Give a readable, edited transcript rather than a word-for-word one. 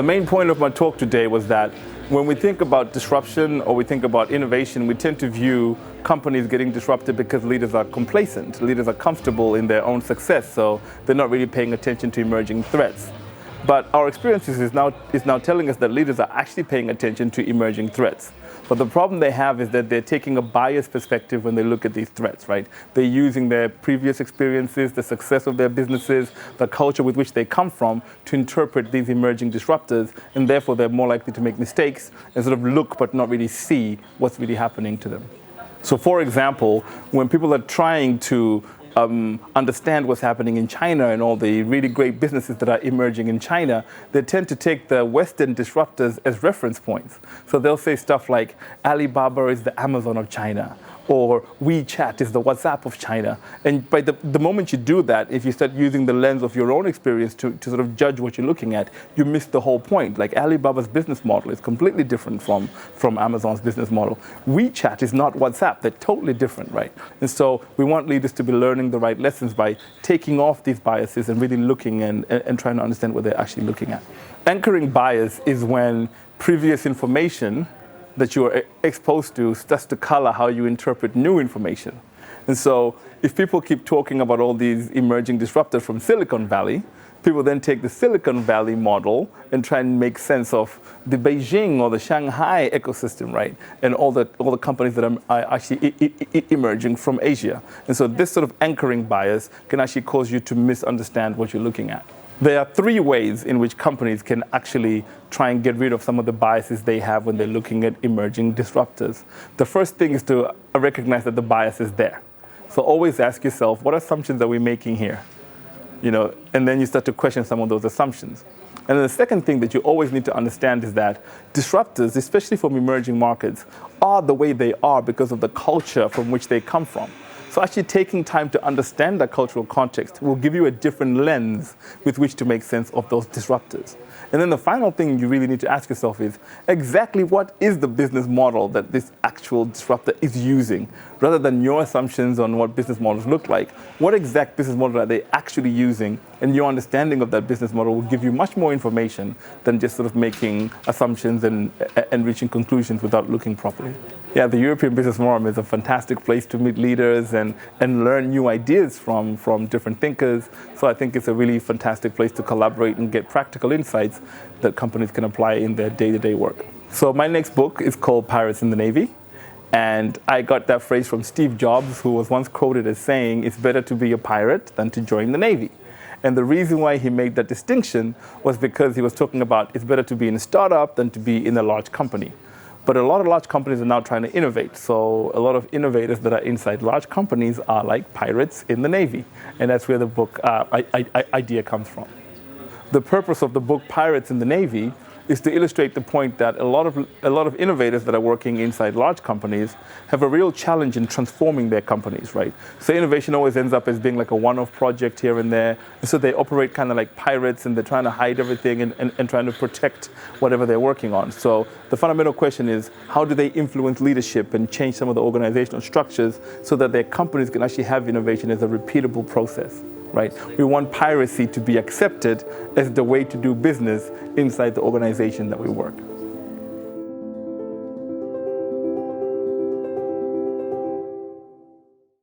The main point of my talk today was that when we think about disruption or we think about innovation, we tend to view companies getting disrupted because leaders are complacent, leaders are comfortable in their own success, so they're not really paying attention to emerging threats. But our experiences is now telling us that leaders are actually paying attention to emerging threats. But the problem they have is that they're taking a biased perspective when they look at these threats, right? They're using their previous experiences, the success of their businesses, the culture with which they come from to interpret these emerging disruptors, and therefore they're more likely to make mistakes and sort of look but not really see what's really happening to them. So for example, when people are trying to understand what's happening in China and all the really great businesses that are emerging in China, they tend to take the Western disruptors as reference points. So they'll say stuff like Alibaba is the Amazon of China, or WeChat is the WhatsApp of China. And by the moment you do that, if you start using the lens of your own experience to sort of judge what you're looking at, you miss the whole point. Like Alibaba's business model is completely different from Amazon's business model. WeChat is not WhatsApp. They're totally different, right? And so we want leaders to be learning the right lessons by taking off these biases and really looking and trying to understand what they're actually looking at. Anchoring bias is when previous information that you are exposed to starts to color how you interpret new information. And so if people keep talking about all these emerging disruptors from Silicon Valley, people then take the Silicon Valley model and try and make sense of the Beijing or the Shanghai ecosystem, right? And all the companies that are actually emerging from Asia. And so this sort of anchoring bias can actually cause you to misunderstand what you're looking at. There are three ways in which companies can actually try and get rid of some of the biases they have when they're looking at emerging disruptors. The first thing is to recognize that the bias is there. So always ask yourself, what assumptions are we making here? And then you start to question some of those assumptions. And then the second thing that you always need to understand is that disruptors, especially from emerging markets, are the way they are because of the culture from which they come from. So actually taking time to understand that cultural context will give you a different lens with which to make sense of those disruptors. And then the final thing you really need to ask yourself is exactly what is the business model that this actual disruptor is using? Rather than your assumptions on what business models look like, what exact business model are they actually using? And your understanding of that business model will give you much more information than just sort of making assumptions and reaching conclusions without looking properly. Yeah, the European Business Forum is a fantastic place to meet leaders and learn new ideas from different thinkers. So I think it's a really fantastic place to collaborate and get practical insights that companies can apply in their day-to-day work. So my next book is called Pirates in the Navy. And I got that phrase from Steve Jobs, who was once quoted as saying, it's better to be a pirate than to join the Navy. And the reason why he made that distinction was because he was talking about it's better to be in a startup than to be in a large company. But a lot of large companies are now trying to innovate. So a lot of innovators that are inside large companies are like pirates in the Navy. And that's where the book idea comes from. The purpose of the book Pirates in the Navy is to illustrate the point that a lot of innovators that are working inside large companies have a real challenge in transforming their companies, right? So innovation always ends up as being like a one-off project here and there. And so they operate kind of like pirates and they're trying to hide everything and trying to protect whatever they're working on. So the fundamental question is, how do they influence leadership and change some of the organizational structures so that their companies can actually have innovation as a repeatable process? Right? We want piracy to be accepted as the way to do business inside the organization that we work.